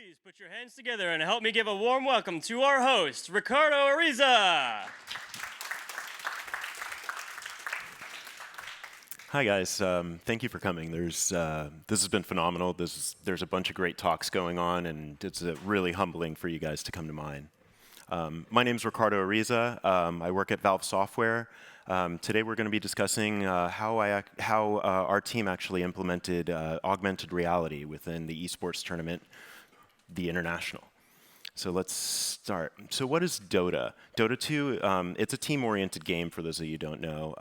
please put your hands together and help me give a warm welcome to our host, Ricardo Ariza. Hi guys, thank you for coming. This has been phenomenal. There's a bunch of great talks going on, and it's really humbling for you guys to come to mine. My name is Ricardo Ariza. I work at Valve Software. Today we're going to be discussing how our team actually implemented augmented reality within the esports tournament, the International. So let's start. So what is DOTA? DOTA 2, it's a team-oriented game for those of you who don't know.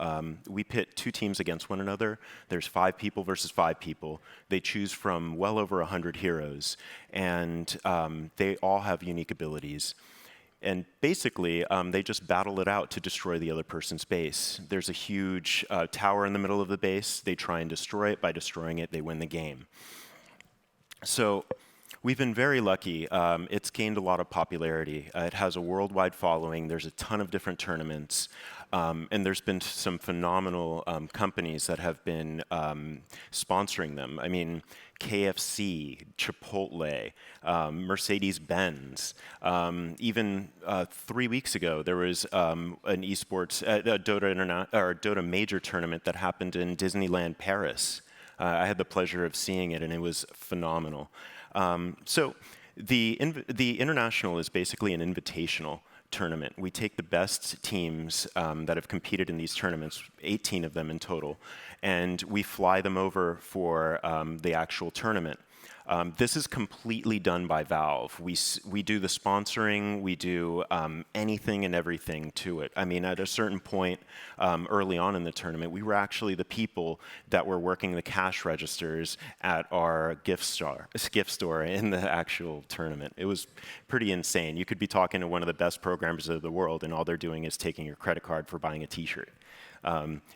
We pit two teams against one another. There's 5 people versus 5 people. They choose from well over 100 heroes, and they all have unique abilities. And basically, they just battle it out to destroy the other person's base. There's a huge tower in the middle of the base. They try and destroy it. By destroying it, they win the game. So we've been very lucky. It's gained a lot of popularity. It has a worldwide following. There's a ton of different tournaments. And there's been some phenomenal companies that have been sponsoring them. I mean, KFC, Chipotle, Mercedes-Benz. Even 3 weeks ago, there was an esports, DOTA major tournament that happened in Disneyland Paris. I had the pleasure of seeing it, and it was phenomenal. So the International is basically an invitational tournament. We take the best teams that have competed in these tournaments, 18 of them in total, and we fly them over for the actual tournament. This is completely done by Valve. We do the sponsoring, we do anything and everything to it. I mean, at a certain point early on in the tournament, we were actually the people that were working the cash registers at our gift store in the actual tournament. It was pretty insane. You could be talking to one of the best programmers of the world, and all they're doing is taking your credit card for buying a T-shirt.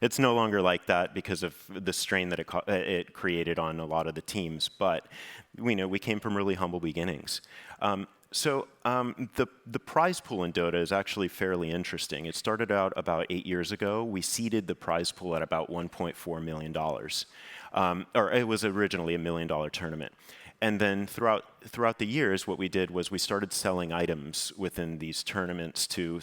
It's no longer like that because of the strain that it created on a lot of the teams, but we came from really humble beginnings. The prize pool in Dota is actually fairly interesting. It started out about 8 years ago. We seeded the prize pool at about $1.4 million. Or it was originally a $1 million tournament. And then throughout the years, what we did was we started selling items within these tournaments to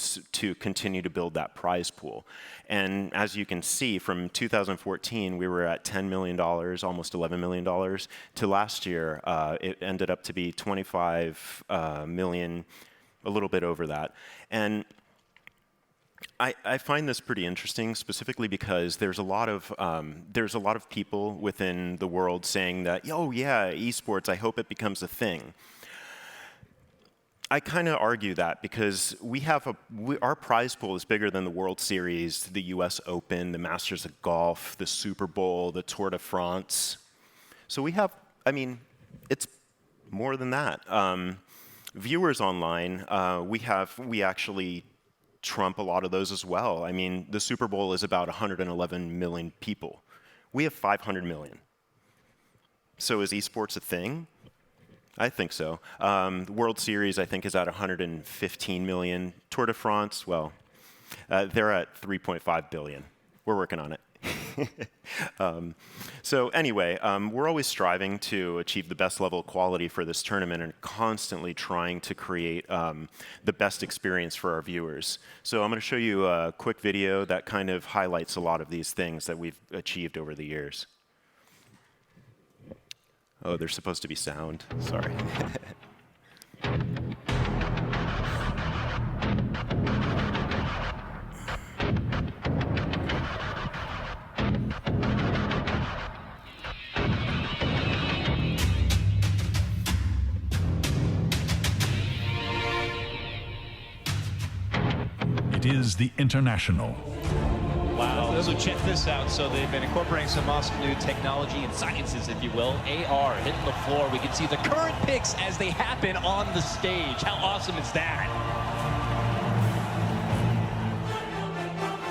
continue to build that prize pool. And as you can see, from 2014, we were at $10 million, almost $11 million, to last year, it ended up to be 25 million, a little bit over that. And I find this pretty interesting, specifically because there's a lot of people within the world saying that, oh yeah, esports, I hope it becomes a thing. I kind of argue that because our prize pool is bigger than the World Series, the US Open, the Masters of Golf, the Super Bowl, the Tour de France. So we have, I mean, it's more than that. Viewers online, we actually trump a lot of those as well. I mean, the Super Bowl is about 111 million people. We have 500 million. So is esports a thing? I think so. The World Series, I think, is at 115 million. Tour de France, well, they're at 3.5 billion. We're working on it. So anyway, we're always striving to achieve the best level of quality for this tournament and constantly trying to create the best experience for our viewers. So I'm going to show you a quick video that kind of highlights a lot of these things that we've achieved over the years. Oh, there's supposed to be sound. Sorry. It is the International. Wow, so check this out. So they've been incorporating some awesome new technology and sciences, if you will. AR hitting the floor. We can see the current picks as they happen on the stage. How awesome is that?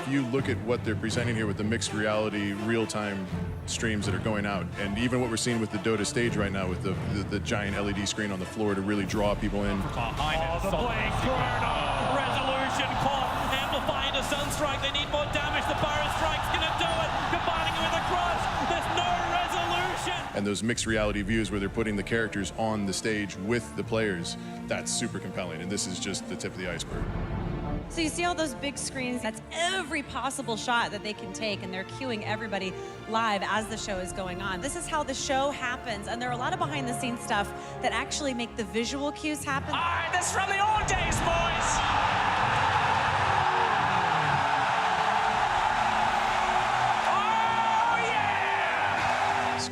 If you look at what they're presenting here with the mixed reality, real-time streams that are going out, and even what we're seeing with the Dota stage right now with the giant LED screen on the floor to really draw people in. Behind it, the blade squared up. Resolution caught. Amplifying the Sunstrike. They need more damage. The Burrow Strike's going to do it. Combining it with a cross. There's no resolution. And those mixed reality views where they're putting the characters on the stage with the players, that's super compelling. And this is just the tip of the iceberg. So you see all those big screens, that's every possible shot that they can take, and they're cueing everybody live as the show is going on. This is how the show happens, and there are a lot of behind-the-scenes stuff that actually make the visual cues happen. All right, this is from the old days, boys.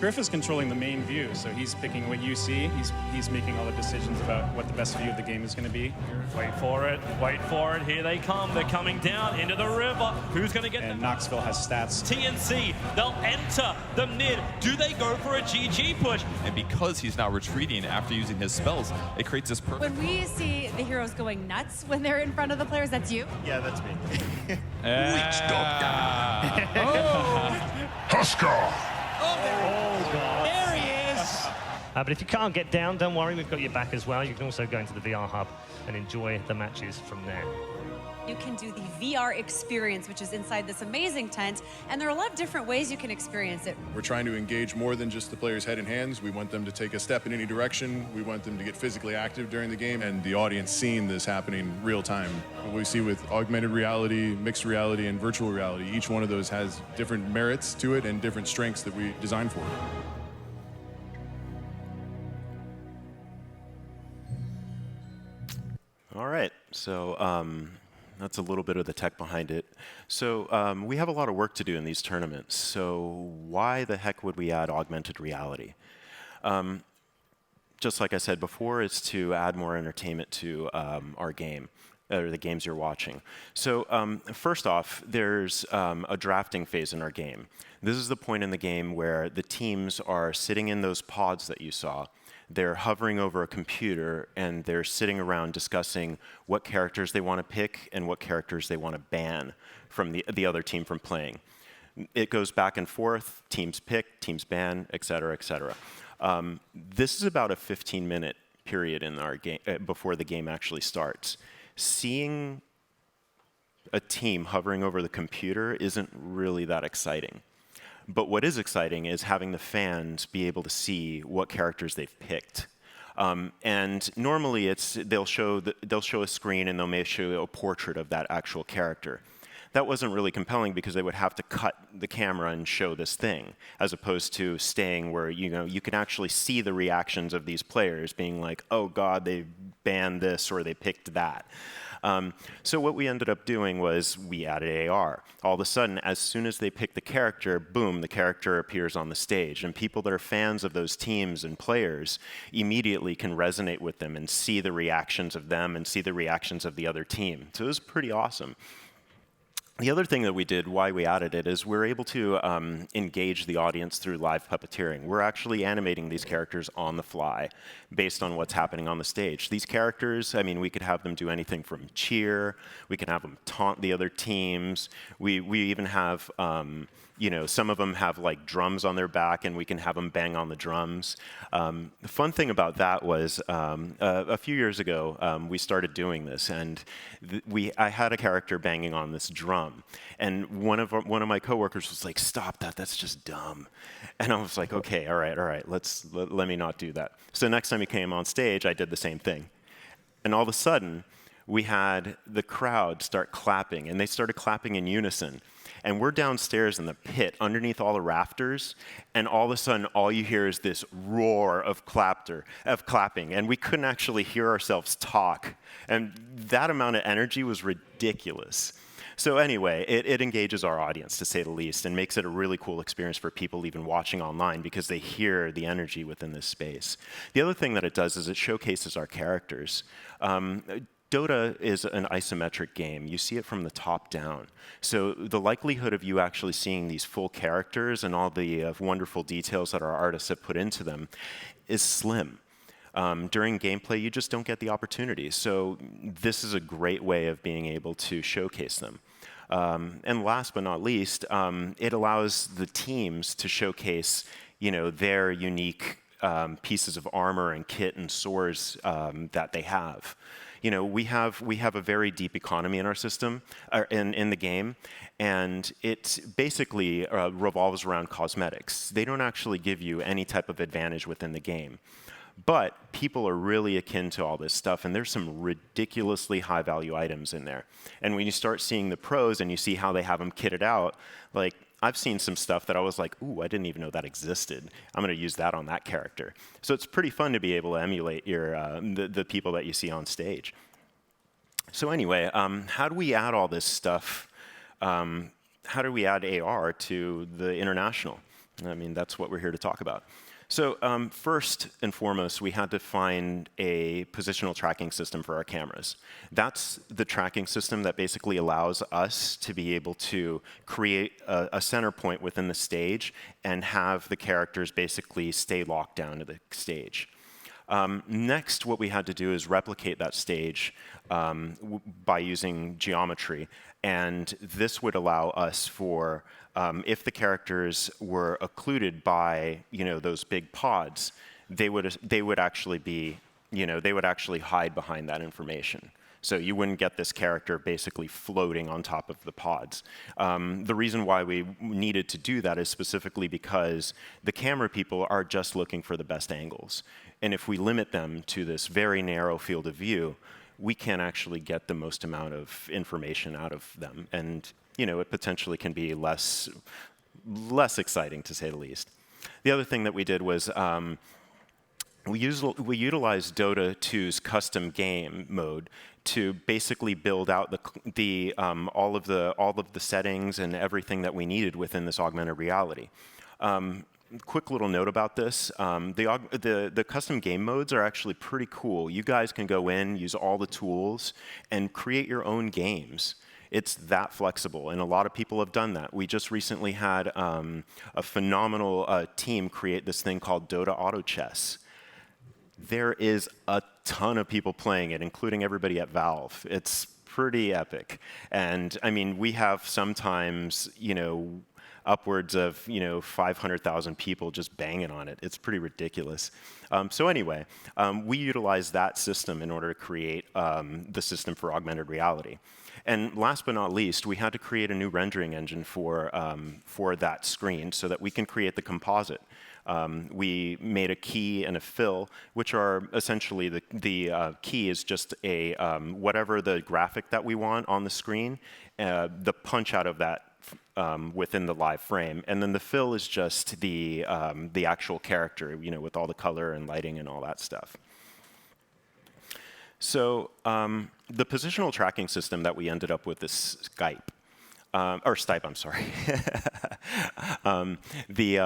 Griff is controlling the main view, so he's picking what you see. He's making all the decisions about what the best view of the game is going to be. Wait for it, wait for it. Here they come. They're coming down into the river. Who's going to get And them? Knoxville has stats. TNC, they'll enter the mid. Do they go for a GG push? And because he's now retreating after using his spells, it creates this perfect... When we see the heroes going nuts when they're in front of the players, that's you? Yeah, that's me. Witch doctor. Huskar! Oh, God. There he is. But if you can't get down, don't worry, we've got your back as well. You can also go into the VR hub and enjoy the matches from there. You can do the VR experience, which is inside this amazing tent, and there are a lot of different ways you can experience it. We're trying to engage more than just the players' head and hands. We want them to take a step in any direction. We want them to get physically active during the game, and the audience seeing this happening real time. What we see with augmented reality, mixed reality, and virtual reality, each one of those has different merits to it and different strengths that we design for it. All right, so that's a little bit of the tech behind it. So we have a lot of work to do in these tournaments. So why the heck would we add augmented reality? Just like I said before, it's to add more entertainment to our game, or the games you're watching. So first off, there's a drafting phase in our game. This is the point in the game where the teams are sitting in those pods that you saw. They're hovering over a computer, and they're sitting around discussing what characters they want to pick and what characters they want to ban from the other team from playing. It goes back and forth, teams pick, teams ban, et cetera, et cetera. This is about a 15-minute period in our game before the game actually starts. Seeing a team hovering over the computer isn't really that exciting. But what is exciting is having the fans be able to see what characters they've picked. And normally they'll show a screen and they may show a portrait of that actual character. That wasn't really compelling because they would have to cut the camera and show this thing, as opposed to staying where you can actually see the reactions of these players being like, oh God, they banned this or they picked that. So what we ended up doing was we added AR. All of a sudden, as soon as they pick the character, boom, the character appears on the stage. And people that are fans of those teams and players immediately can resonate with them and see the reactions of them and see the reactions of the other team. So it was pretty awesome. The other thing that we did, why we added it, is we're able to engage the audience through live puppeteering. We're actually animating these characters on the fly based on what's happening on the stage. These characters, I mean, we could have them do anything from cheer, we can have them taunt the other teams, we even have, some of them have like drums on their back and we can have them bang on the drums. The fun thing about that was a few years ago, we started doing this, and I had a character banging on this drum, and one of my coworkers was like, "Stop that! That's just dumb." And I was like, "Okay, all right, let me not do that." So next time he came on stage, I did the same thing, and all of a sudden, we had the crowd start clapping, and they started clapping in unison. And we're downstairs in the pit, underneath all the rafters, and all of a sudden, all you hear is this roar of clapping, and we couldn't actually hear ourselves talk. And that amount of energy was ridiculous. So anyway, it engages our audience, to say the least, and makes it a really cool experience for people even watching online because they hear the energy within this space. The other thing that it does is it showcases our characters. DOTA is an isometric game. You see it from the top down. So the likelihood of you actually seeing these full characters and all the wonderful details that our artists have put into them is slim. During gameplay, you just don't get the opportunity. So this is a great way of being able to showcase them. And last but not least, it allows the teams to showcase, their unique pieces of armor and kit and swords that they have. we have a very deep economy in our system, in the game, and it basically revolves around cosmetics. They don't actually give you any type of advantage within the game. But people are really akin to all this stuff, and there's some ridiculously high-value items in there. And when you start seeing the pros and you see how they have them kitted out, like, I've seen some stuff that I was like, ooh, I didn't even know that existed. I'm going to use that on that character. So it's pretty fun to be able to emulate the people that you see on stage. So anyway, how do we add all this stuff? How do we add AR to the international? I mean, that's what we're here to talk about. So first and foremost, we had to find a positional tracking system for our cameras. That's the tracking system that basically allows us to be able to create a center point within the stage and have the characters basically stay locked down to the stage. Next, what we had to do is replicate that stage by using geometry. And this would allow us for, if the characters were occluded by, those big pods, they would actually be, they would actually hide behind that information. So you wouldn't get this character basically floating on top of the pods. The reason why we needed to do that is specifically because the camera people are just looking for the best angles. And if we limit them to this very narrow field of view, we can actually get the most amount of information out of them. And it potentially can be less exciting, to say the least. The other thing that we did was we utilized Dota 2's custom game mode to basically build out all of the settings and everything that we needed within this augmented reality. Quick little note about this, the custom game modes are actually pretty cool. You guys can go in, use all the tools, and create your own games. It's that flexible, and a lot of people have done that. We just recently had a phenomenal team create this thing called DOTA Auto Chess. There is a ton of people playing it, including everybody at Valve. It's pretty epic. And I mean, we have sometimes, upwards of 500,000 people just banging on it. It's pretty ridiculous. So anyway, we utilize that system in order to create the system for augmented reality. And last but not least, we had to create a new rendering engine for that screen so that we can create the composite. We made a key and a fill, which are essentially the key is just a whatever the graphic that we want on the screen, the punch out of that within the live frame, and then the fill is just the actual character, with all the color and lighting and all that stuff. So the positional tracking system that we ended up with is Stipe, I'm sorry. The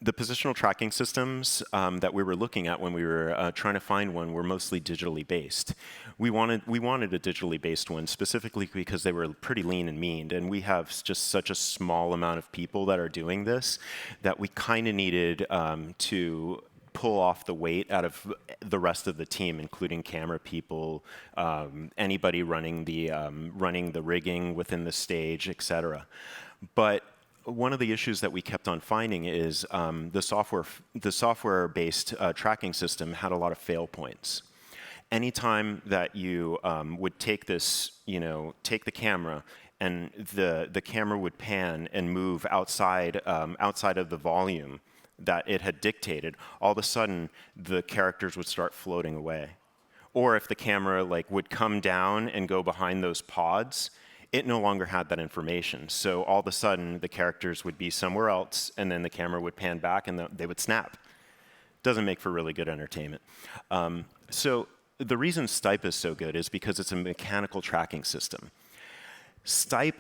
positional tracking systems that we were looking at when we were trying to find one were mostly digitally based. We wanted a digitally based one specifically because they were pretty lean and mean, and we have just such a small amount of people that are doing this that we kind of needed to pull off the weight out of the rest of the team, including camera people, anybody running the rigging within the stage, etc. But one of the issues that we kept on finding is the software-based tracking system had a lot of fail points. Anytime that you would take this, take the camera, and the camera would pan and move outside of the volume that it had dictated, all of a sudden the characters would start floating away. Or if the camera would come down and go behind those pods, it no longer had that information. So all of a sudden the characters would be somewhere else, and then the camera would pan back and they would snap. Doesn't make for really good entertainment. So the reason Stipe is so good is because it's a mechanical tracking system. Stipe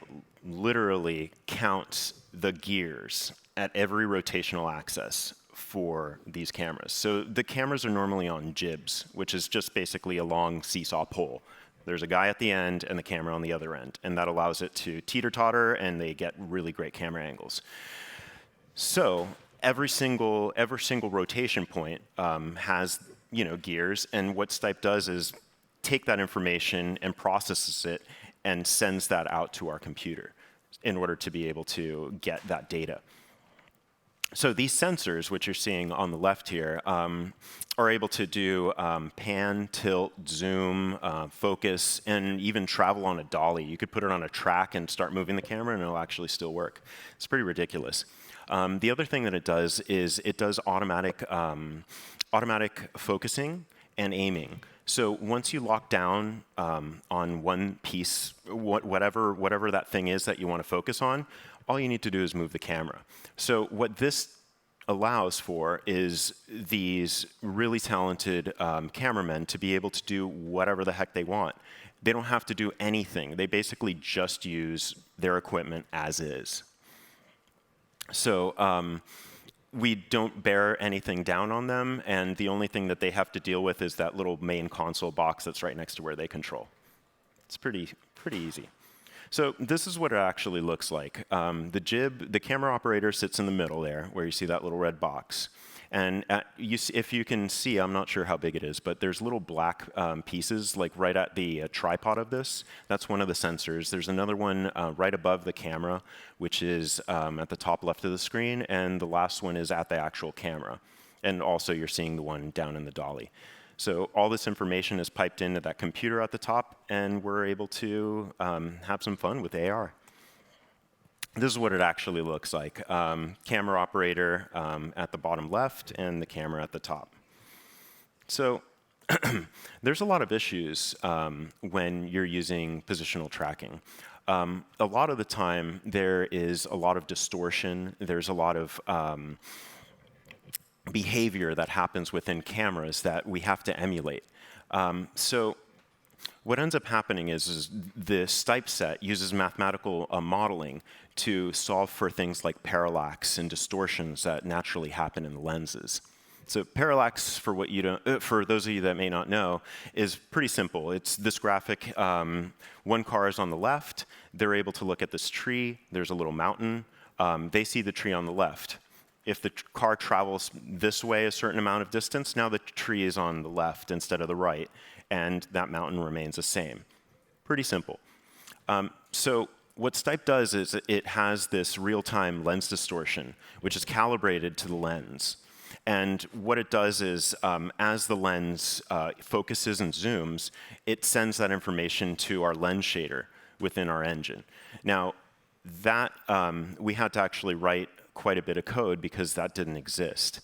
literally counts the gears at every rotational axis for these cameras. So the cameras are normally on jibs, which is just basically a long seesaw pole. There's a guy at the end and the camera on the other end, and that allows it to teeter-totter, and they get really great camera angles. So every single rotation point has gears, and what Stipe does is take that information and processes it and sends that out to our computer in order to be able to get that data. So these sensors, which you're seeing on the left here, are able to do pan, tilt, zoom, focus, and even travel on a dolly. You could put it on a track and start moving the camera, and it'll actually still work. It's pretty ridiculous. The other thing that it does is it does automatic focusing and aiming. So once you lock down on one piece, whatever that thing is that you want to focus on, all you need to do is move the camera. So what this allows for is these really talented cameramen to be able to do whatever the heck they want. They don't have to do anything. They basically just use their equipment as is. So we don't bear anything down on them, and the only thing that they have to deal with is that little main console box that's right next to where they control. It's pretty easy. So this is what it actually looks like. The camera operator sits in the middle there, where you see that little red box. And if you can see, I'm not sure how big it is, but there's little black pieces like right at the tripod of this. That's one of the sensors. There's another one right above the camera, which is at the top left of the screen, and the last one is at the actual camera. And also you're seeing the one down in the dolly. So all this information is piped into that computer at the top, and we're able to have some fun with AR. This is what it actually looks like. Camera operator at the bottom left and the camera at the top. So there's a lot of issues when you're using positional tracking. A lot of the time, there is a lot of distortion. There's a lot of behavior that happens within cameras that we have to emulate. So what ends up happening is the Stipe set uses mathematical modeling to solve for things like parallax and distortions that naturally happen in the lenses. So parallax, for those of you that may not know, is pretty simple. It's this graphic. One car is on the left. They're able to look at this tree. There's a little mountain. They see the tree on the left. If the car travels this way a certain amount of distance, now the tree is on the left instead of the right, and that mountain remains the same. Pretty simple. So what Stipe does is it has this real-time lens distortion, which is calibrated to the lens. And what it does is, as the lens focuses and zooms, it sends that information to our lens shader within our engine. Now, that we had to actually write quite a bit of code because that didn't exist.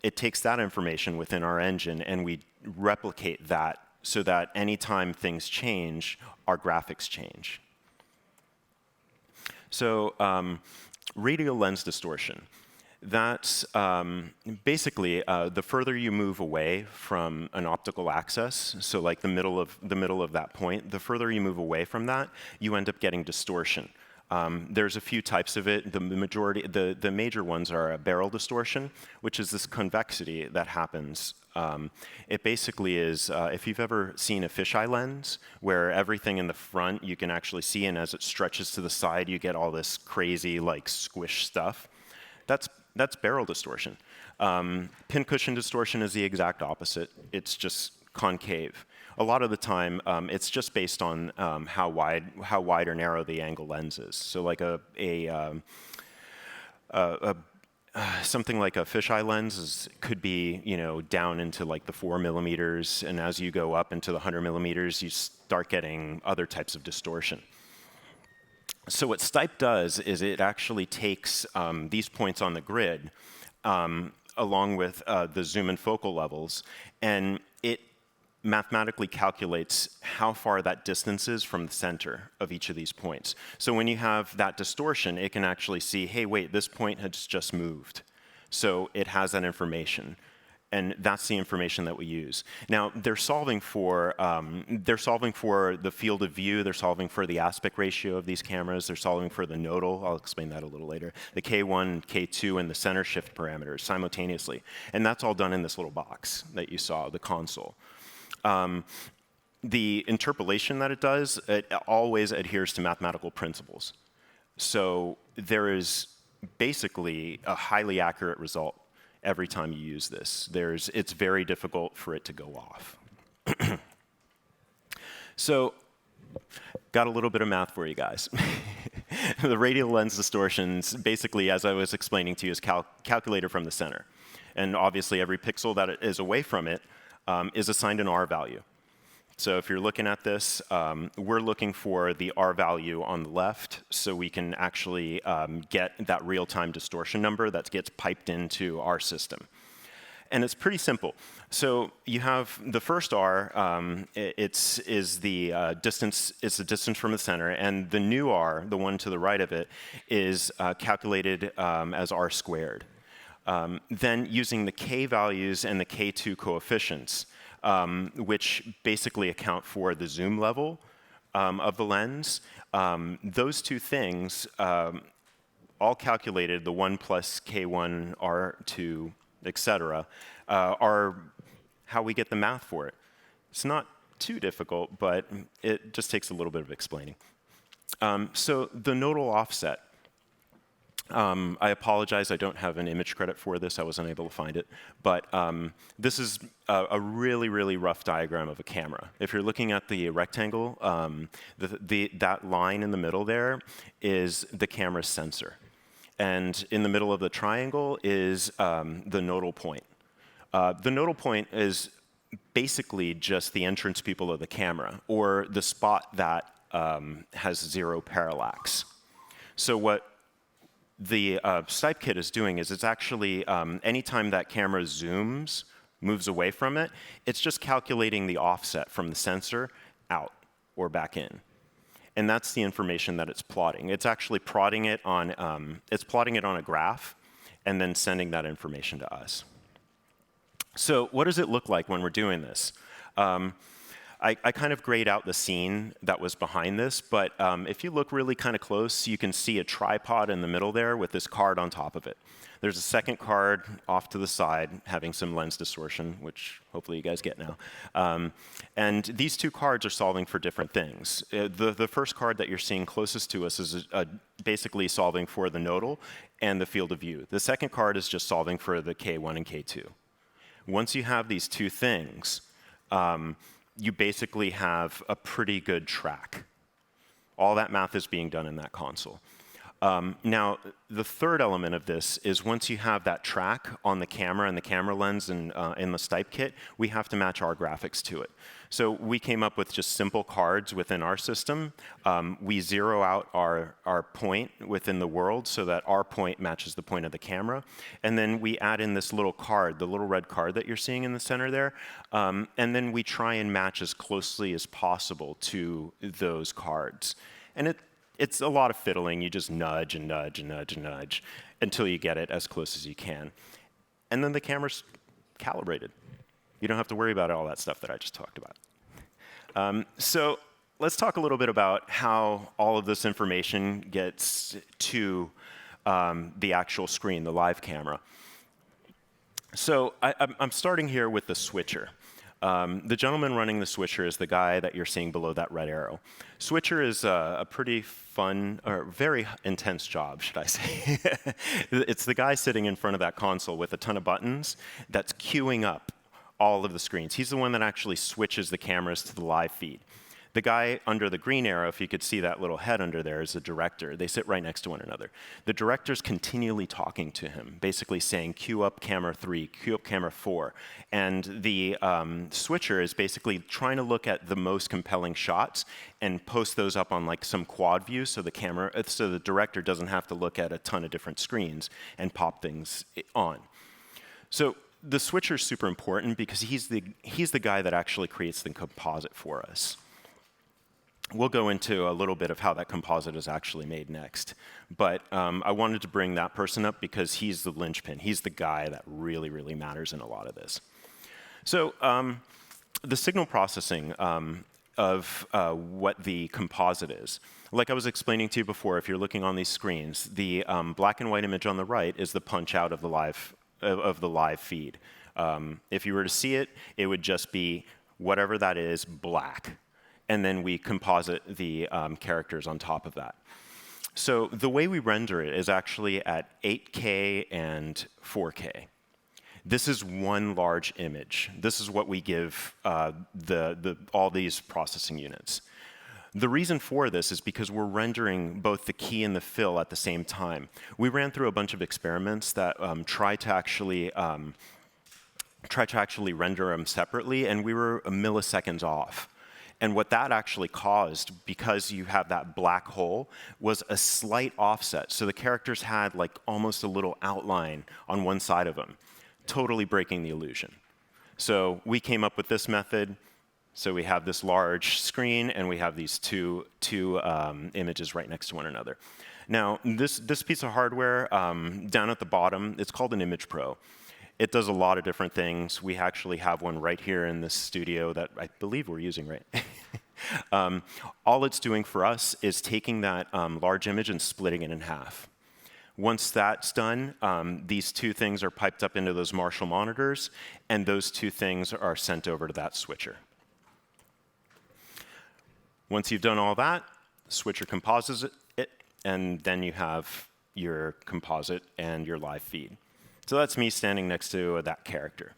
It takes that information within our engine, and we replicate that so that anytime things change, our graphics change. So radial lens distortion. That's basically the further you move away from an optical axis, so like the middle of that point, the further you move away from that, you end up getting distortion. There's a few types of it. The major ones are a barrel distortion, which is this convexity that happens. It basically is, if you've ever seen a fisheye lens, where everything in the front you can actually see, and as it stretches to the side, you get all this crazy, like, squish stuff. That's barrel distortion. Pincushion distortion is the exact opposite. It's just concave. A lot of the time, it's just based on how wide or narrow the angle lens is. So like something like a fisheye lens could be, down into like the 4 millimeters, and as you go up into the 100 millimeters, you start getting other types of distortion. So what Stipe does is it actually takes these points on the grid along with the zoom and focal levels, and it mathematically calculates how far that distance is from the center of each of these points. So when you have that distortion, it can actually see, hey, wait, this point has just moved. So it has that information. And that's the information that we use. Now, they're solving for the field of view. They're solving for the aspect ratio of these cameras. They're solving for the nodal. I'll explain that a little later. The K1, K2, and the center shift parameters simultaneously. And that's all done in this little box that you saw, the console. The interpolation that it does, it always adheres to mathematical principles. So there is basically a highly accurate result every time you use this. It's very difficult for it to go off. So, got a little bit of math for you guys. The radial lens distortions, basically, as I was explaining to you, is calculated from the center. And obviously, every pixel that is away from it is assigned an R value. So if you're looking at this, we're looking for the R value on the left so we can actually get that real-time distortion number that gets piped into our system. And it's pretty simple. So you have the first R, it's the distance from the center, and the new R, the one to the right of it, is calculated as R squared. Then using the K values and the K2 coefficients, which basically account for the zoom level of the lens, those two things, all calculated, the 1 plus K1 R2, etc., are how we get the math for it. It's not too difficult, but it just takes a little bit of explaining. So the nodal offset. I apologize, I don't have an image credit for this. I wasn't able to find it. But this is a really, really rough diagram of a camera. If you're looking at the rectangle, that line in the middle there is the camera's sensor. And in the middle of the triangle is the nodal point. The nodal point is basically just the entrance pupil of the camera, or the spot that has zero parallax. So what the Stipe kit is doing is it's actually, anytime that camera zooms, moves away from it, it's just calculating the offset from the sensor out or back in. And that's the information that it's plotting. It's actually plotting it on a graph and then sending that information to us. So what does it look like when we're doing this? I kind of grayed out the scene that was behind this, but if you look really kind of close, you can see a tripod in the middle there with this card on top of it. There's a second card off to the side having some lens distortion, which hopefully you guys get now. And these two cards are solving for different things. The first card that you're seeing closest to us is basically solving for the nodal and the field of view. The second card is just solving for the K1 and K2. Once you have these two things, you basically have a pretty good track. All that math is being done in that console. Now, the third element of this is once you have that track on the camera and the camera lens and in the Stipe kit, we have to match our graphics to it. So we came up with just simple cards within our system. We zero out our point within the world so that our point matches the point of the camera. And then we add in this little card, the little red card that you're seeing in the center there. And then we try and match as closely as possible to those cards. And it's a lot of fiddling. You just nudge and nudge and nudge and nudge until you get it as close as you can. And then the camera's calibrated. You don't have to worry about all that stuff that I just talked about. So let's talk a little bit about how all of this information gets to the actual screen, the live camera. So I'm starting here with the switcher. The gentleman running the switcher is the guy that you're seeing below that red arrow. Switcher is a pretty fun, or very intense job, should I say. It's the guy sitting in front of that console with a ton of buttons that's queuing up all of the screens. He's the one that actually switches the cameras to the live feed. The guy under the green arrow, if you could see that little head under there, is the director. They sit right next to one another. The director's continually talking to him, basically saying, queue up camera 3, queue up camera 4. And the switcher is basically trying to look at the most compelling shots and post those up on like some quad view so the director doesn't have to look at a ton of different screens and pop things on. So the switcher is super important because he's the guy that actually creates the composite for us. We'll go into a little bit of how that composite is actually made next. But I wanted to bring that person up because he's the linchpin. He's the guy that really, really matters in a lot of this. So the signal processing of what the composite is. Like I was explaining to you before, if you're looking on these screens, the black and white image on the right is the punch out of the live feed. If you were to see it, it would just be whatever that is, black. And then we composite the characters on top of that. So the way we render it is actually at 8K and 4K. This is one large image. This is what we give all these processing units. The reason for this is because we're rendering both the key and the fill at the same time. We ran through a bunch of experiments that try to actually render them separately, and we were milliseconds off. And what that actually caused, because you have that black hole, was a slight offset. So the characters had like almost a little outline on one side of them, totally breaking the illusion. So we came up with this method. So we have this large screen, and we have these two images right next to one another. Now, this piece of hardware down at the bottom, it's called an Image Pro. It does a lot of different things. We actually have one right here in this studio that I believe we're using, right? All it's doing for us is taking that large image and splitting it in half. Once that's done, these two things are piped up into those Marshall monitors, and those two things are sent over to that switcher. Once you've done all that, the switcher composites it, and then you have your composite and your live feed. So that's me standing next to that character.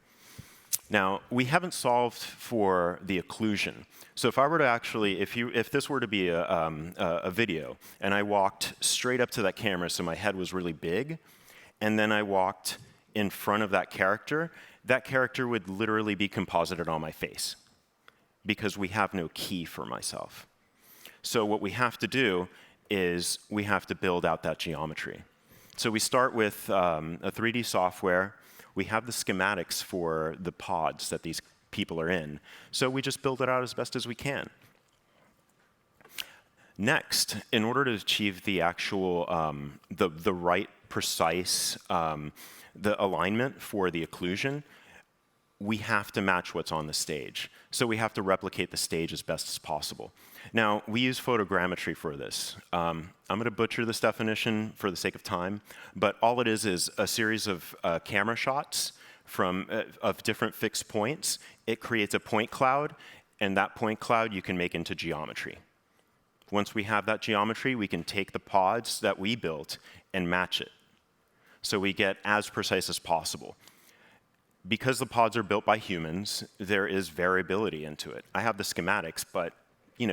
Now, we haven't solved for the occlusion. So if I were to actually, if this were to be a video, and I walked straight up to that camera, so my head was really big, and then I walked in front of that character would literally be composited on my face, because we have no key for myself. So what we have to do is we have to build out that geometry. So we start with a 3D software. We have the schematics for the pods that these people are in. So we just build it out as best as we can. Next, in order to achieve the actual, the right precise, the alignment for the occlusion, we have to match what's on the stage. So we have to replicate the stage as best as possible. Now, we use photogrammetry for this. I'm going to butcher this definition for the sake of time, but all it is a series of camera shots of different fixed points. It creates a point cloud, and that point cloud you can make into geometry. Once we have that geometry, we can take the pods that we built and match it. So we get as precise as possible. Because the pods are built by humans, there is variability into it. I have the schematics, but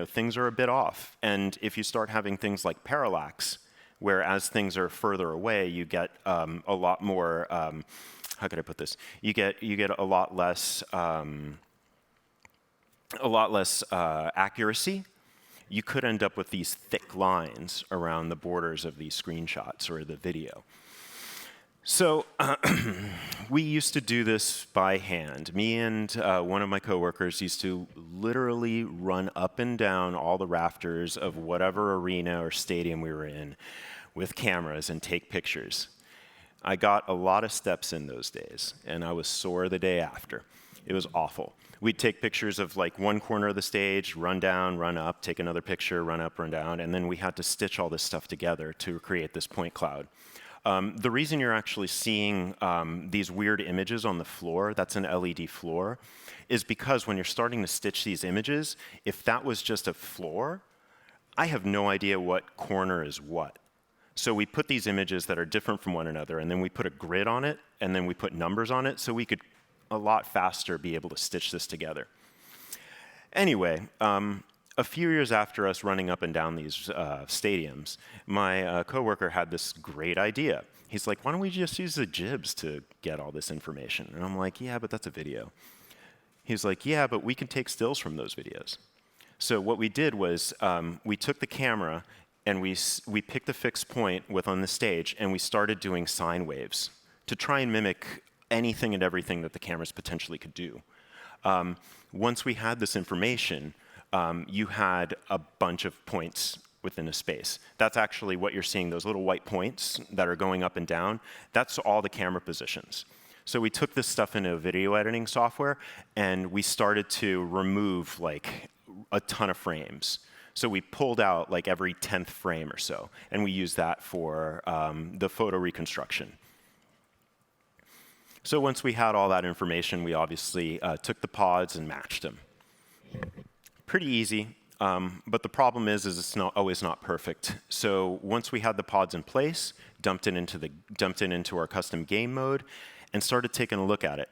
things are a bit off. And if you start having things like parallax, where as things are further away, you get a lot more, how could I put this? You get a lot less accuracy. You could end up with these thick lines around the borders of these screenshots or the video. So we used to do this by hand. Me and one of my coworkers used to literally run up and down all the rafters of whatever arena or stadium we were in with cameras and take pictures. I got a lot of steps in those days, and I was sore the day after. It was awful. We'd take pictures of like one corner of the stage, run down, run up, take another picture, run up, run down, and then we had to stitch all this stuff together to create this point cloud. The reason you're actually seeing these weird images on the floor, that's an LED floor, is because when you're starting to stitch these images, if that was just a floor, I have no idea what corner is what. So we put these images that are different from one another, and then we put a grid on it, and then we put numbers on it, so we could a lot faster be able to stitch this together. Anyway, a few years after us running up and down these stadiums, my coworker had this great idea. He's like, why don't we just use the jibs to get all this information? And I'm like, yeah, but that's a video. He's like, yeah, but we can take stills from those videos. So what we did was we took the camera and we picked a fixed point on the stage, and we started doing sine waves to try and mimic anything and everything that the cameras potentially could do. Once we had this information, you had a bunch of points within a space. That's actually what you're seeing, those little white points that are going up and down. That's all the camera positions. So we took this stuff into a video editing software, and we started to remove like a ton of frames. So we pulled out like every 10th frame or so, and we used that for the photo reconstruction. So once we had all that information, we obviously took the pods and matched them. Pretty easy, but the problem is it's not always not perfect. So once we had the pods in place, dumped it into our custom game mode, and started taking a look at it.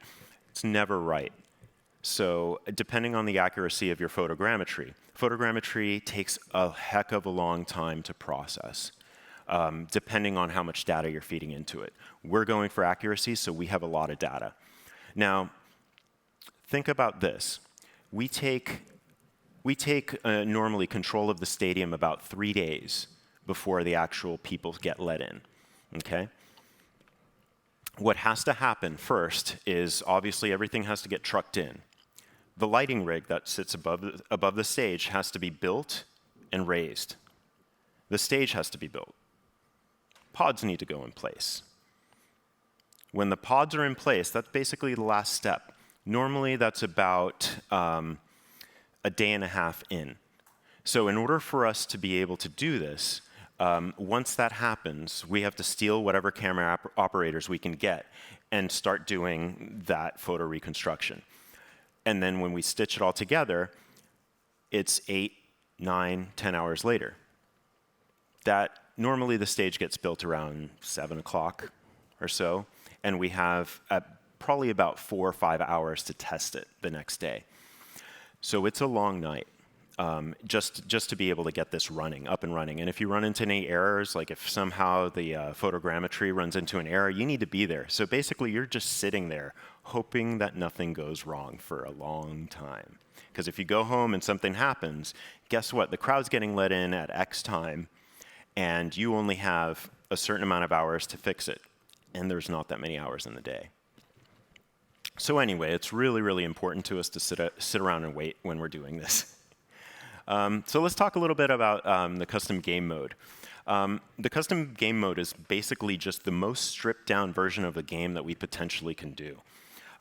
It's never right. So depending on the accuracy of your photogrammetry takes a heck of a long time to process, depending on how much data you're feeding into it. We're going for accuracy, so we have a lot of data. Now, think about this. We take normally control of the stadium about 3 days before the actual people get let in, okay? What has to happen first is obviously everything has to get trucked in. The lighting rig that sits above the stage has to be built and raised. The stage has to be built. Pods need to go in place. When the pods are in place, that's basically the last step. Normally, that's about a day and a half in. So in order for us to be able to do this, once that happens, we have to steal whatever camera operators we can get and start doing that photo reconstruction. And then when we stitch it all together, it's 8, 9, 10 hours later. That normally the stage gets built around 7 o'clock or so, and we have probably about 4 or 5 hours to test it the next day. So it's a long night. Just to be able to get this up and running. And if you run into any errors, like if somehow the photogrammetry runs into an error, you need to be there. So basically, you're just sitting there hoping that nothing goes wrong for a long time. Because if you go home and something happens, guess what? The crowd's getting let in at X time, and you only have a certain amount of hours to fix it. And there's not that many hours in the day. So anyway, it's really, really important to us to sit around and wait when we're doing this. So let's talk a little bit about the custom game mode. The custom game mode is basically just the most stripped down version of the game that we potentially can do.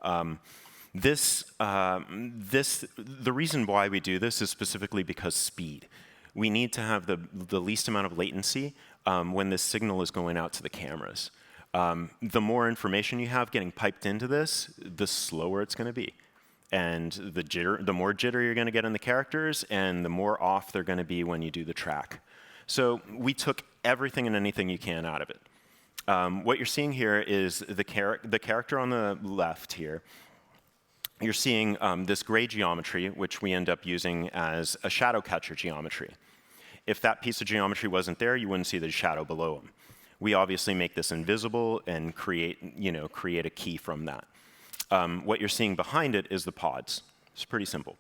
The reason why we do this is specifically because speed. We need to have the least amount of latency when this signal is going out to the cameras. The more information you have getting piped into this, the slower it's going to be. And the more jitter you're going to get in the characters, and the more off they're going to be when you do the track. So we took everything and anything you can out of it. What you're seeing here is the character on the left here. You're seeing this gray geometry, which we end up using as a shadow catcher geometry. If that piece of geometry wasn't there, you wouldn't see the shadow below him. We obviously make this invisible and create a key from that. What you're seeing behind it is the pods. It's pretty simple.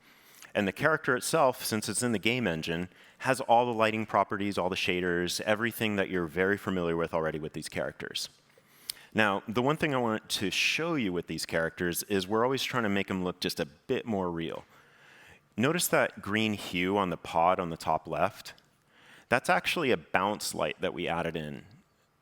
And the character itself, since it's in the game engine, has all the lighting properties, all the shaders, everything that you're very familiar with already with these characters. Now, the one thing I want to show you with these characters is we're always trying to make them look just a bit more real. Notice that green hue on the pod on the top left? That's actually a bounce light that we added in.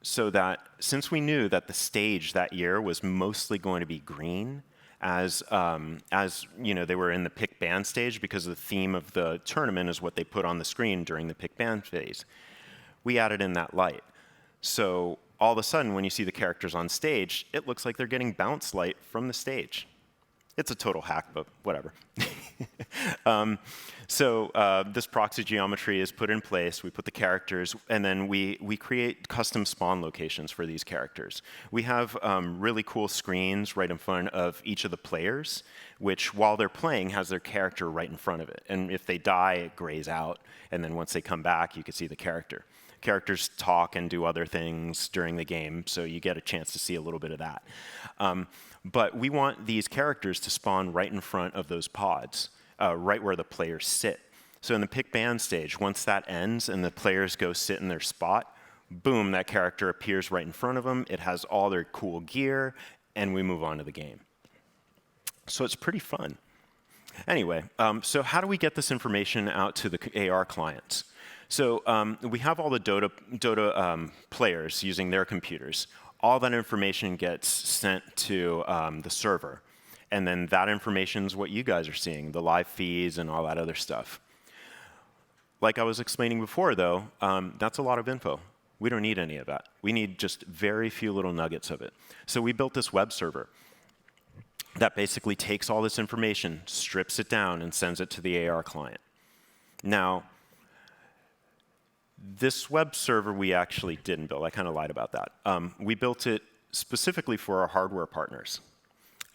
So that since we knew that the stage that year was mostly going to be green, as they were in the pick band stage because the theme of the tournament is what they put on the screen during the pick band phase, we added in that light. So all of a sudden, when you see the characters on stage, it looks like they're getting bounce light from the stage. It's a total hack, but whatever. This proxy geometry is put in place. We put the characters, and then we create custom spawn locations for these characters. We have really cool screens right in front of each of the players, which while they're playing has their character right in front of it. And if they die, it grays out, and then once they come back, you can see the character. Characters talk and do other things during the game, so you get a chance to see a little bit of that. But we want these characters to spawn right in front of those pods, right where the players sit. So in the pick band stage, once that ends and the players go sit in their spot, boom, that character appears right in front of them. It has all their cool gear, and we move on to the game. So it's pretty fun. Anyway, so how do we get this information out to the AR clients? So we have all the DOTA players using their computers. All that information gets sent to the server. And then that information is what you guys are seeing, the live feeds and all that other stuff. Like I was explaining before, though, that's a lot of info. We don't need any of that. We need just very few little nuggets of it. So we built this web server that basically takes all this information, strips it down, and sends it to the AR client. Now, this web server we actually didn't build. I kind of lied about that. We built it specifically for our hardware partners.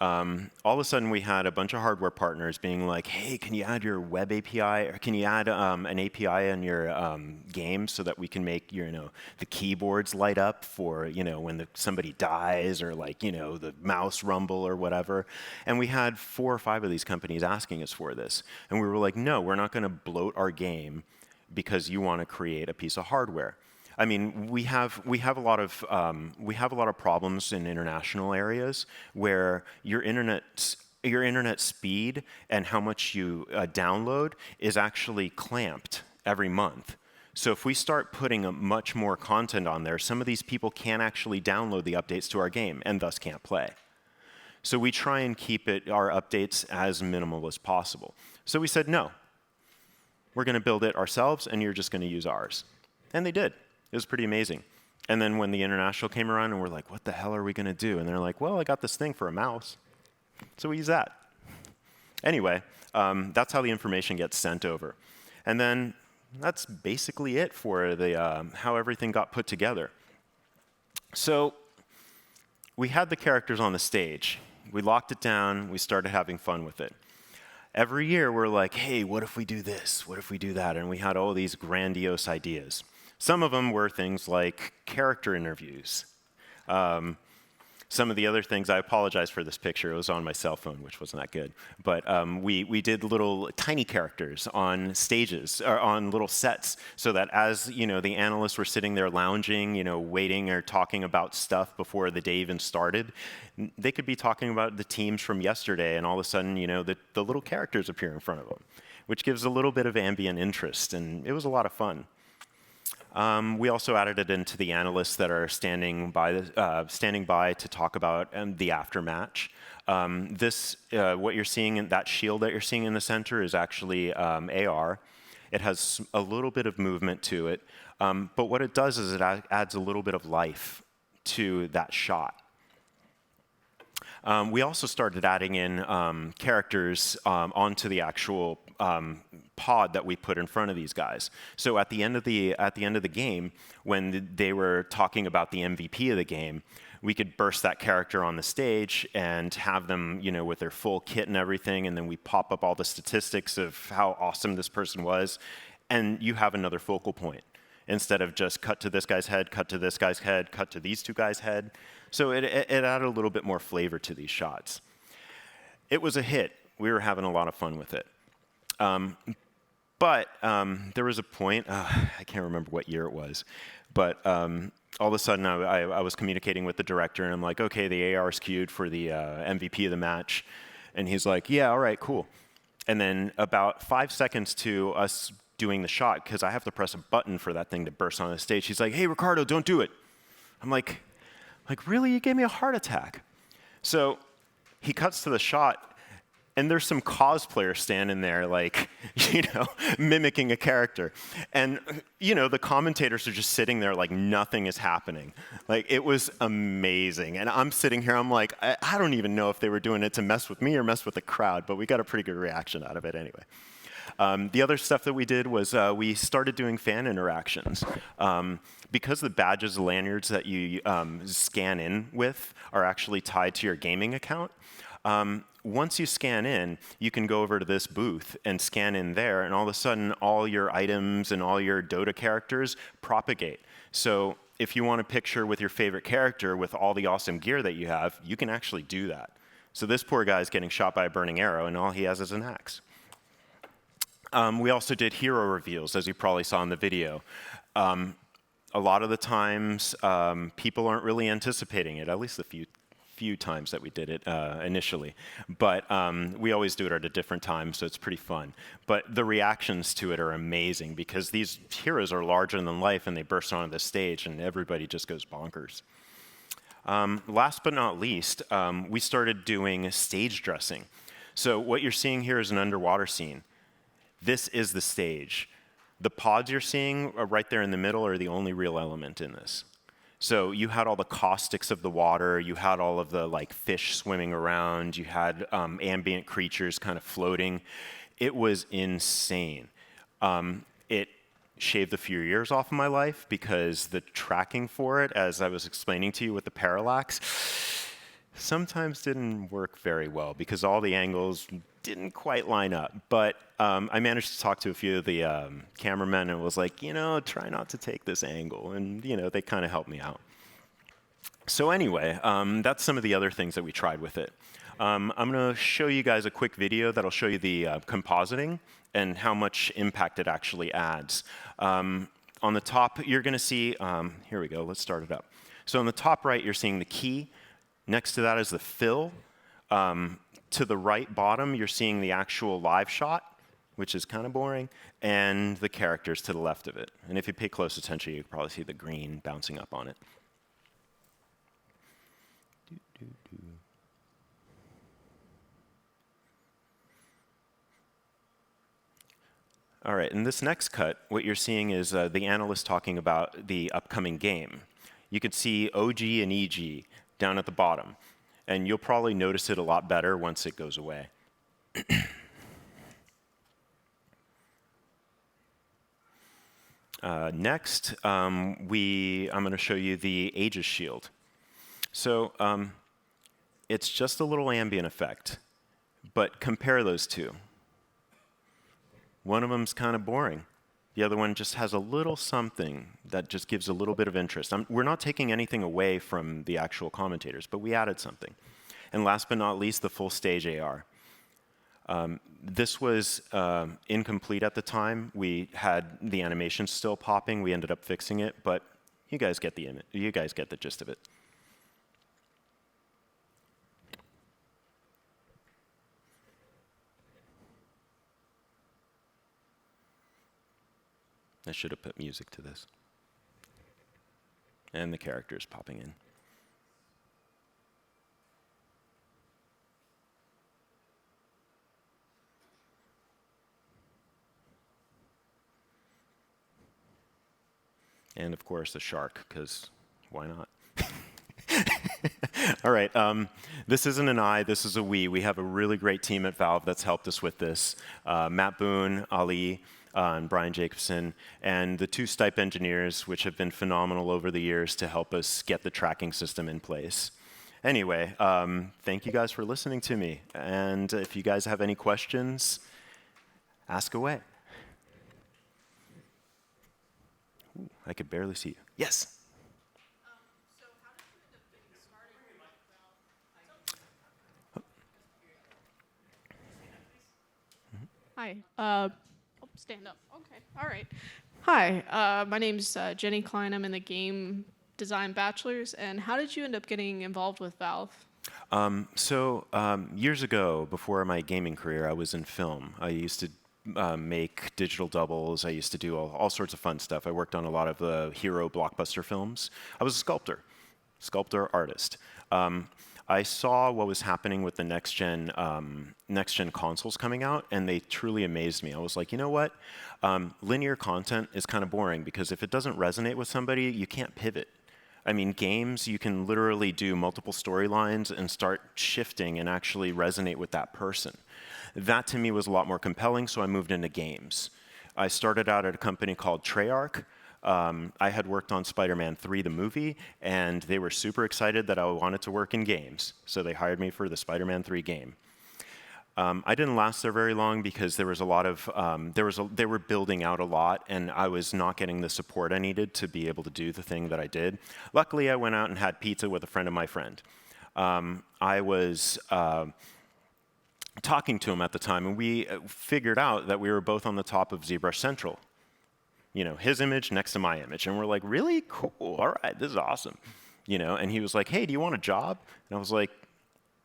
all of a sudden we had a bunch of hardware partners being like, hey, can you add your web API, or can you add an API in your game so that we can make the keyboards light up for when somebody dies, or the mouse rumble or whatever. And we had 4 or 5 of these companies asking us for this. And we were like, no, we're not going to bloat our game because you want to create a piece of hardware. I mean, we have a lot of problems in international areas where your internet speed and how much you download is actually clamped every month. So if we start putting much more content on there, some of these people can't actually download the updates to our game and thus can't play. So we try and keep our updates as minimal as possible. So we said, no, we're going to build it ourselves and you're just going to use ours. And they did. It was pretty amazing. And then when the international came around and we're like, what the hell are we going to do? And they're like, well, I got this thing for a mouse. So we use that. Anyway, that's how the information gets sent over. And then that's basically it for how everything got put together. So we had the characters on the stage. We locked it down. We started having fun with it. Every year we're like, hey, what if we do this? What if we do that? And we had all these grandiose ideas. Some of them were things like character interviews. Some of the other things, I apologize for this picture. It was on my cell phone, which wasn't that good. But we did little tiny characters on stages, or on little sets, so that as the analysts were sitting there lounging, waiting or talking about stuff before the day even started, they could be talking about the teams from yesterday, and all of a sudden, the little characters appear in front of them, which gives a little bit of ambient interest, and it was a lot of fun. We also added it into the analysts that are standing by to talk about the aftermatch. What you're seeing in that shield that you're seeing in the center is actually AR. It has a little bit of movement to it, but what it does is it adds a little bit of life to that shot. We also started adding in characters onto the actual pod that we put in front of these guys. So at the end of the game, when they were talking about the MVP of the game, we could burst that character on the stage and have them, with their full kit and everything, and then we pop up all the statistics of how awesome this person was, and you have another focal point instead of just cut to this guy's head, cut to this guy's head, cut to these 2 guys' head. So it added a little bit more flavor to these shots. It was a hit. We were having a lot of fun with it. But there was a point, I can't remember what year it was, but all of a sudden I was communicating with the director, and I'm like, okay, the AR is queued for the MVP of the match. And he's like, yeah, all right, cool. And then about 5 seconds to us doing the shot, because I have to press a button for that thing to burst on the stage, he's like, hey, Ricardo, don't do it. I'm like, really? You gave me a heart attack. So he cuts to the shot, and there's some cosplayers standing there, mimicking a character. And, the commentators are just sitting there like nothing is happening. It was amazing. And I'm sitting here, I'm like, I don't even know if they were doing it to mess with me or mess with the crowd, but we got a pretty good reaction out of it anyway. The other stuff that we did was we started doing fan interactions. Because the badges, lanyards that you scan in with are actually tied to your gaming account, once you scan in, you can go over to this booth and scan in there, and all of a sudden, all your items and all your DOTA characters propagate. So if you want a picture with your favorite character with all the awesome gear that you have, you can actually do that. So this poor guy is getting shot by a burning arrow, and all he has is an axe. We also did hero reveals, as you probably saw in the video. A lot of the times, people aren't really anticipating it, at least the few times that we did it initially. But we always do it at a different time, so it's pretty fun. But the reactions to it are amazing, because these heroes are larger than life, and they burst onto the stage, and everybody just goes bonkers. Last but not least, we started doing stage dressing. So what you're seeing here is an underwater scene. This is the stage. The pods you're seeing right there in the middle are the only real element in this. So you had all the caustics of the water, you had all of the fish swimming around, you had ambient creatures kind of floating. It was insane. It shaved a few years off of my life, because the tracking for it, as I was explaining to you with the parallax, sometimes didn't work very well because all the angles didn't quite line up. But I managed to talk to a few of the cameramen and was like, try not to take this angle. And, they kind of helped me out. So anyway, that's some of the other things that we tried with it. I'm going to show you guys a quick video that'll show you the compositing and how much impact it actually adds. On the top, you're going to see, here we go, let's start it up. So on the top right, you're seeing the key. Next to that is the fill. To the right bottom, you're seeing the actual live shot, which is kind of boring, and the characters to the left of it. And if you pay close attention, you can probably see the green bouncing up on it. All right, in this next cut, what you're seeing is the analyst talking about the upcoming game. You can see OG and EG down at the bottom, and you'll probably notice it a lot better once it goes away. Next, I'm going to show you the Aegis shield. So it's just a little ambient effect, but compare those two. One of them's kind of boring. The other one just has a little something that just gives a little bit of interest. We're not taking anything away from the actual commentators, but we added something. And last but not least, the full stage AR. This was incomplete at the time. We had the animation still popping. We ended up fixing it, but you guys get the gist of it. I should have put music to this. And the characters popping in. And of course, the shark, because why not? All right, this isn't an I, this is a we. We have a really great team at Valve that's helped us with this. Matt Boone, Ali, and Brian Jacobson, and the two Stipe engineers, which have been phenomenal over the years to help us get the tracking system in place. Anyway, thank you guys for listening to me. And if you guys have any questions, ask away. Ooh, I could barely see you. Yes? So how did you end up getting started with Valve? Hi. Stand up. Okay. All right. Hi. My name's Jenny Klein. I'm in the game design bachelor's. And how did you end up getting involved with Valve? Years ago, before my gaming career, I was in film. I used to make digital doubles. I used to do all sorts of fun stuff. I worked on a lot of the hero blockbuster films. I was a sculptor, artist. I saw what was happening with the next-gen consoles coming out, and they truly amazed me. I was like, you know what? Linear content is kind of boring, because if it doesn't resonate with somebody, you can't pivot. I mean, games, you can literally do multiple storylines and start shifting and actually resonate with that person. That, to me, was a lot more compelling, so I moved into games. I started out at a company called Treyarch. I had worked on Spider-Man 3, the movie, and they were super excited that I wanted to work in games, so they hired me for the Spider-Man 3 game. I didn't last there very long because there was a lot of, they were building out a lot, and I was not getting the support I needed to be able to do the thing that I did. Luckily, I went out and had pizza with a friend of my friend. I was talking to him at the time, and we figured out that we were both on the top of ZBrush Central. You know, his image next to my image. And we're like, really? Cool. All right, this is awesome. You know, and he was like, hey, do you want a job? And I was like,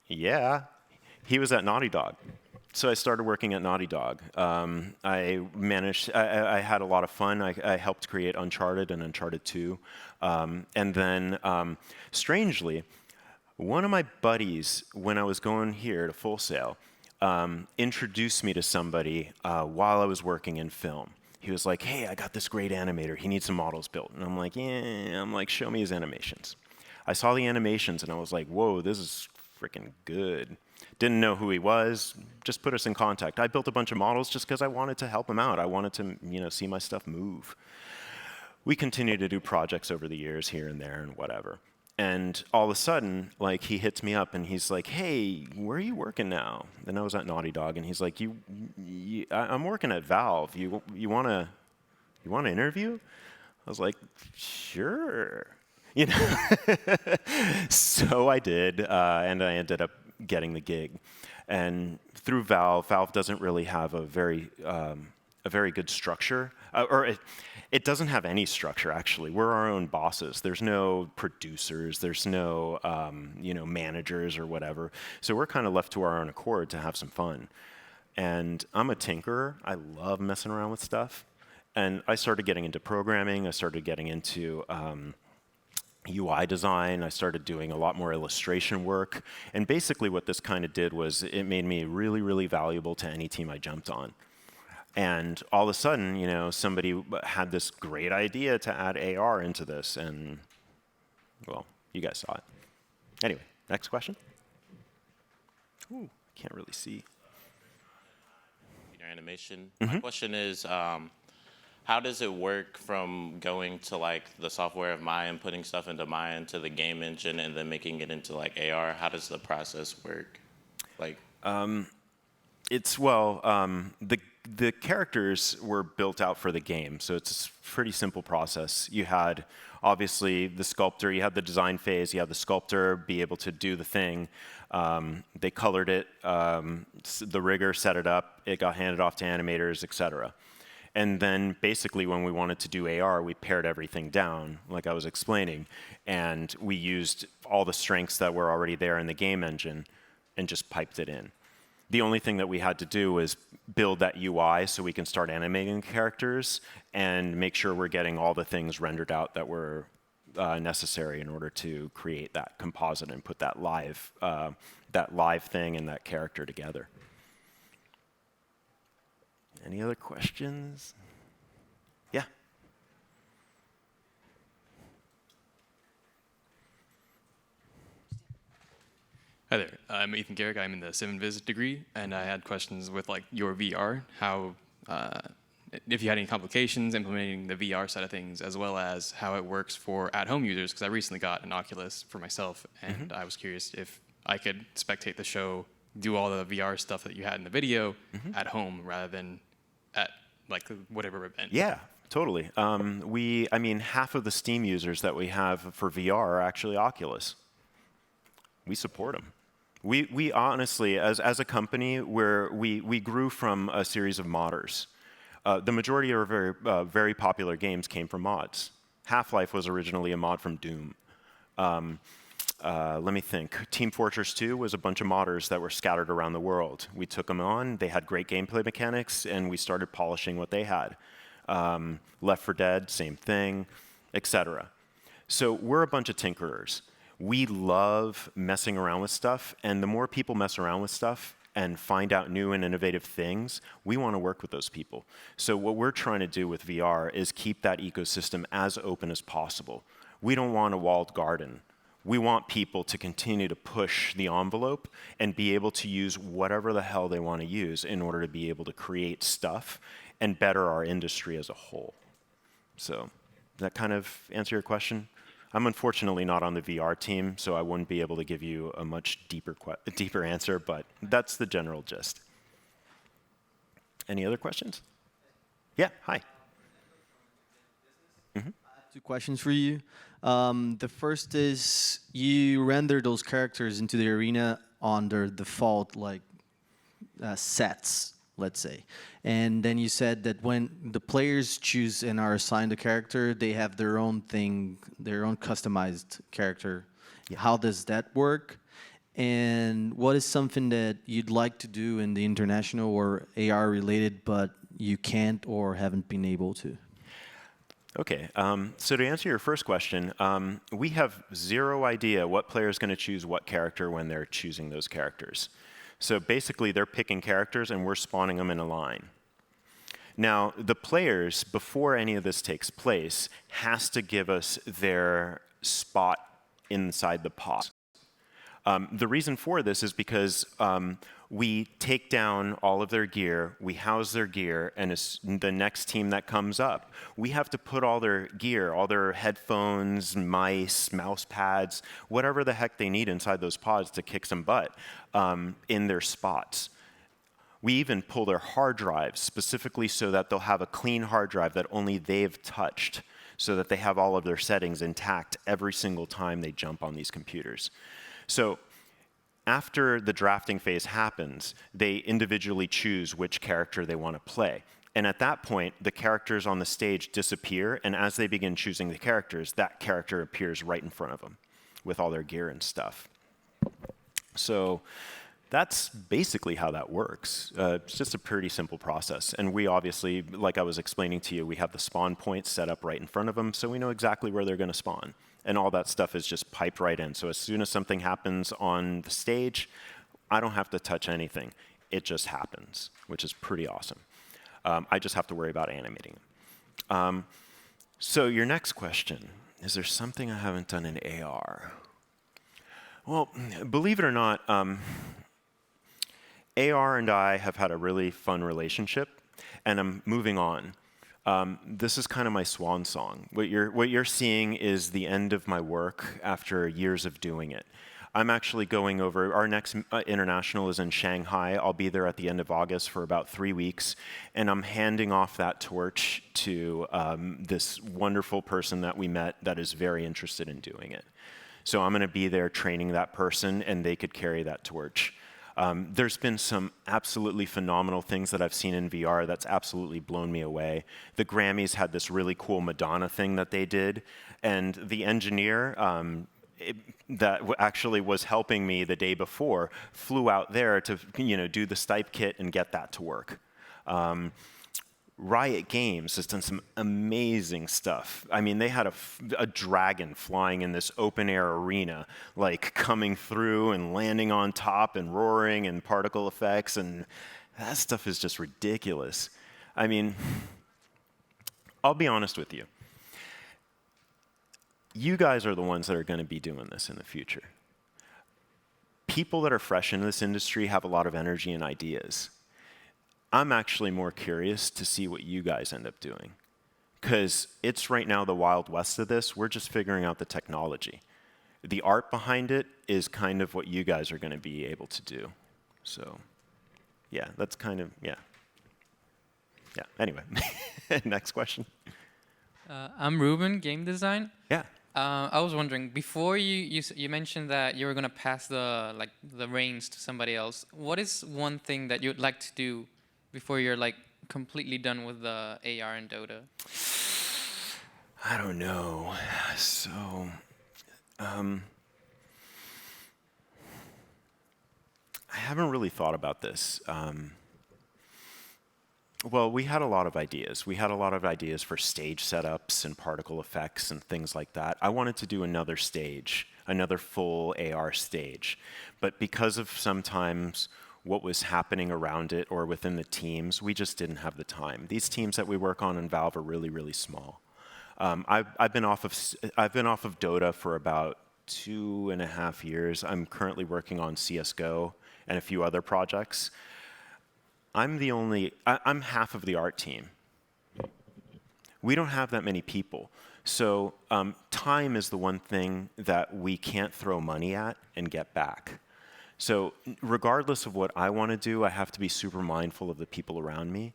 yeah. He was at Naughty Dog. So I started working at Naughty Dog. I had a lot of fun. I helped create Uncharted and Uncharted 2. And then, strangely, one of my buddies, when I was going here to Full Sail, introduced me to somebody while I was working in film. He was like, hey, I got this great animator. He needs some models built. And I'm like, yeah. I'm like, show me his animations. I saw the animations, and I was like, whoa, this is freaking good. Didn't know who he was. Just put us in contact. I built a bunch of models just because I wanted to help him out. I wanted to, see my stuff move. We continued to do projects over the years here and there and whatever. And all of a sudden, like, he hits me up and he's like, "Hey, where are you working now?" And I was at Naughty Dog, and he's like, I'm working at Valve. You want to interview?" I was like, "Sure." You know. So I did, and I ended up getting the gig. And through Valve doesn't really have a very good structure, or it doesn't have any structure, actually. We're our own bosses. There's no producers. There's no managers or whatever. So we're kind of left to our own accord to have some fun. And I'm a tinkerer. I love messing around with stuff. And I started getting into programming. I started getting into UI design. I started doing a lot more illustration work. And basically what this kind of did was it made me really, really valuable to any team I jumped on. And all of a sudden, somebody had this great idea to add AR into this, and, well, you guys saw it. Anyway, next question. Ooh, can't really see. Animation. My question is, how does it work from going to like the software of Maya and putting stuff into Maya into the game engine and then making it into like AR? How does the process work? Like, the characters were built out for the game, so it's a pretty simple process. You had, obviously, the sculptor. You had the design phase. You had the sculptor be able to do the thing. They colored it. The rigger set it up. It got handed off to animators, etc. And then, basically, when we wanted to do AR, we pared everything down, like I was explaining, and we used all the strengths that were already there in the game engine and just piped it in. The only thing that we had to do was build that UI so we can start animating characters and make sure we're getting all the things rendered out that were necessary in order to create that composite and put that live thing and that character together. Any other questions? Yeah. Hi there, I'm Ethan Garrick. I'm in the CivVis degree, and I had questions with like your VR, how, if you had any complications implementing the VR side of things, as well as how it works for at-home users, because I recently got an Oculus for myself, and I was curious if I could spectate the show, do all the VR stuff that you had in the video at home rather than at like whatever event. Yeah, totally. Half of the Steam users that we have for VR are actually Oculus. We support them. We honestly, as a company, we grew from a series of modders. The majority of our very popular games came from mods. Half-Life was originally a mod from Doom. Let me think. Team Fortress 2 was a bunch of modders that were scattered around the world. We took them on. They had great gameplay mechanics, and we started polishing what they had. Left 4 Dead, same thing, etc. So we're a bunch of tinkerers. We love messing around with stuff, and the more people mess around with stuff and find out new and innovative things, we want to work with those people. So what we're trying to do with VR is keep that ecosystem as open as possible. We don't want a walled garden. We want people to continue to push the envelope and be able to use whatever the hell they want to use in order to be able to create stuff and better our industry as a whole. So does that kind of answer your question? I'm unfortunately not on the VR team, so I wouldn't be able to give you a much deeper answer, but that's the general gist. Any other questions? Yeah, hi. I have 2 questions for you. The first is, you render those characters into the arena on their default sets, let's say. And then you said that when the players choose and are assigned a character, they have their own thing, their own customized character. Yeah. How does that work? And what is something that you'd like to do in the international or AR related, but you can't or haven't been able to? Okay, so to answer your first question, we have zero idea what player is going to choose what character when they're choosing those characters. So basically, they're picking characters, and we're spawning them in a line. Now, the players, before any of this takes place, has to give us their spot inside the pod. The reason for this is because we take down all of their gear, we house their gear, and it's the next team that comes up, we have to put all their gear, all their headphones, mice, mouse pads, whatever the heck they need inside those pods to kick some butt, in their spots. We even pull their hard drives specifically so that they'll have a clean hard drive that only they've touched, so that they have all of their settings intact every single time they jump on these computers. So after the drafting phase happens, they individually choose which character they want to play. And at that point, the characters on the stage disappear, and as they begin choosing the characters, that character appears right in front of them with all their gear and stuff. So that's basically how that works. It's just a pretty simple process. And we obviously, like I was explaining to you, we have the spawn points set up right in front of them, so we know exactly where they're going to spawn. And all that stuff is just piped right in. So as soon as something happens on the stage, I don't have to touch anything. It just happens, which is pretty awesome. I just have to worry about animating it. So your next question, is there something I haven't done in AR? Well, believe it or not, AR and I have had a really fun relationship, and I'm moving on. This is kind of my swan song. What you're seeing is the end of my work after years of doing it. I'm actually going over, our next international is in Shanghai. I'll be there at the end of August for about 3 weeks, and I'm handing off that torch to this wonderful person that we met that is very interested in doing it. So I'm going to be there training that person, and they could carry that torch. There's been some absolutely phenomenal things that I've seen in VR that's absolutely blown me away. The Grammys had this really cool Madonna thing that they did, and the engineer that actually was helping me the day before flew out there to do the Stipe kit and get that to work. Riot Games has done some amazing stuff. I mean, they had a dragon flying in this open-air arena, like coming through and landing on top and roaring and particle effects, and that stuff is just ridiculous. I mean, I'll be honest with you. You guys are the ones that are going to be doing this in the future. People that are fresh in this industry have a lot of energy and ideas. I'm actually more curious to see what you guys end up doing, because it's right now the Wild West of this. We're just figuring out the technology. The art behind it is kind of what you guys are going to be able to do. So, yeah, that's kind of, yeah. Yeah, anyway, next question. I'm Ruben, game design. Yeah. I was wondering, before you mentioned that you were going to pass the reins to somebody else. What is one thing that you'd like to do before you're completely done with the AR and Dota? I don't know. So, I haven't really thought about this. Well, we had a lot of ideas. We had a lot of ideas for stage setups and particle effects and things like that. I wanted to do another stage, another full AR stage. But because of sometimes what was happening around it or within the teams, we just didn't have the time. These teams that we work on in Valve are really, really small. I've been off of Dota for about 2.5 years. I'm currently working on CS:GO and a few other projects. I'm half of the art team. We don't have that many people. So time is the one thing that we can't throw money at and get back. So regardless of what I want to do, I have to be super mindful of the people around me.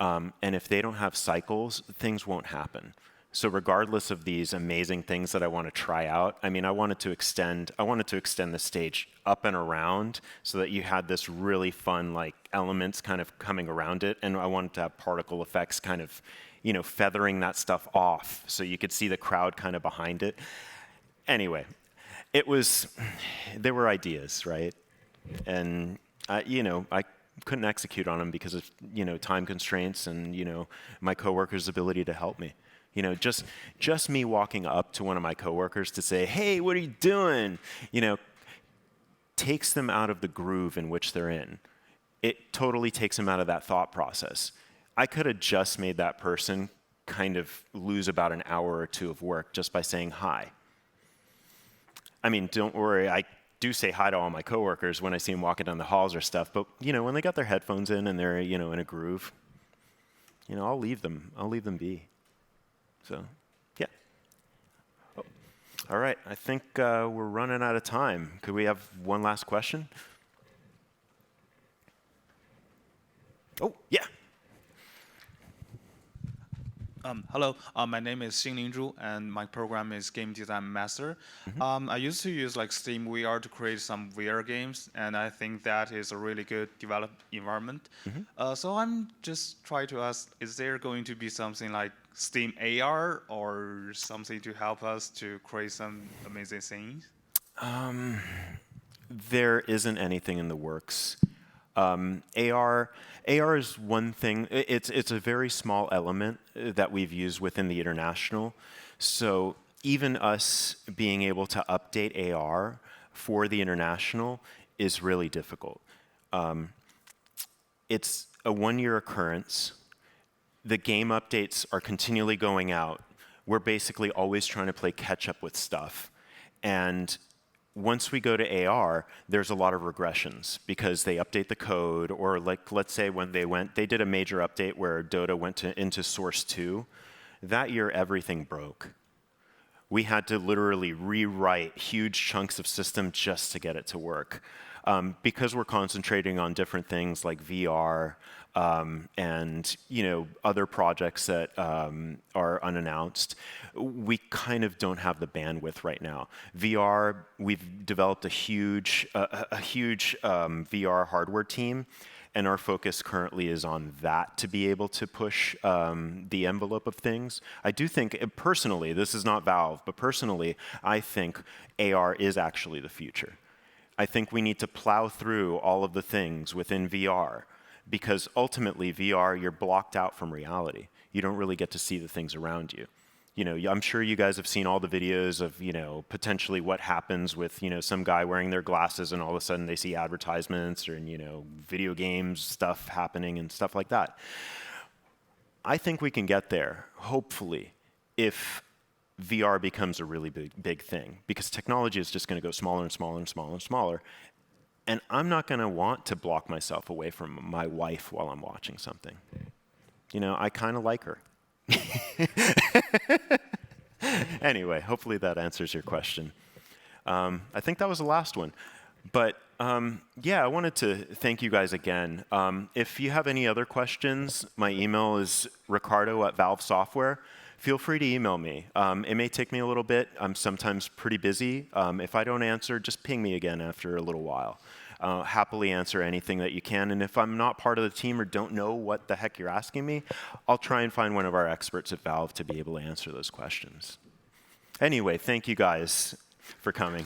And if they don't have cycles, things won't happen. So regardless of these amazing things that I want to try out, I mean, I wanted to extend the stage up and around so that you had this really fun elements kind of coming around it, and I wanted to have particle effects kind of, feathering that stuff off so you could see the crowd kind of behind it. Anyway, there were ideas, right? And I couldn't execute on them because of time constraints and my coworkers' ability to help me. Just me walking up to one of my coworkers to say, "Hey, what are you doing?" Takes them out of the groove in which they're in. It totally takes them out of that thought process. I could have just made that person kind of lose about an hour or two of work just by saying hi. I mean, don't worry, do say hi to all my coworkers when I see them walking down the halls or stuff. But when they got their headphones in and they're in a groove, I'll leave them be. So, yeah. Oh. All right, I think we're running out of time. Could we have one last question? Oh, yeah. Hello, my name is Xingling Zhu, and my program is Game Design Master. I used to use Steam VR to create some VR games, and I think that is a really good developed environment. So I'm just trying to ask, is there going to be something like Steam AR or something to help us to create some amazing things? There isn't anything in the works. AR is one thing. It's a very small element that we've used within the International. So even us being able to update AR for the International is really difficult. It's a one-year occurrence. The game updates are continually going out. We're basically always trying to play catch up with stuff. And once we go to AR, there's a lot of regressions because they update the code, or let's say when they did a major update where DOTA went into source 2. That year, everything broke. We had to literally rewrite huge chunks of system just to get it to work. Because we're concentrating on different things like VR and other projects that are unannounced, we kind of don't have the bandwidth right now. VR, we've developed a huge VR hardware team, and our focus currently is on that to be able to push the envelope of things. I do think, personally, this is not Valve, but personally, I think AR is actually the future. I think we need to plow through all of the things within VR, because ultimately VR, you're blocked out from reality. You don't really get to see the things around you. I'm sure you guys have seen all the videos of, potentially what happens with, some guy wearing their glasses and all of a sudden they see advertisements or, video games stuff happening and stuff like that. I think we can get there, hopefully, if VR becomes a really big thing, because technology is just going to go smaller and smaller and smaller and smaller. And I'm not going to want to block myself away from my wife while I'm watching something. I kind of like her. Anyway, hopefully that answers your question. I think that was the last one. But yeah, I wanted to thank you guys again. If you have any other questions, my email is ricardo@valvesoftware. Feel free to email me. It may take me a little bit. I'm sometimes pretty busy. If I don't answer, just ping me again after a little while. Happily answer anything that you can. And if I'm not part of the team or don't know what the heck you're asking me, I'll try and find one of our experts at Valve to be able to answer those questions. Anyway, thank you guys for coming.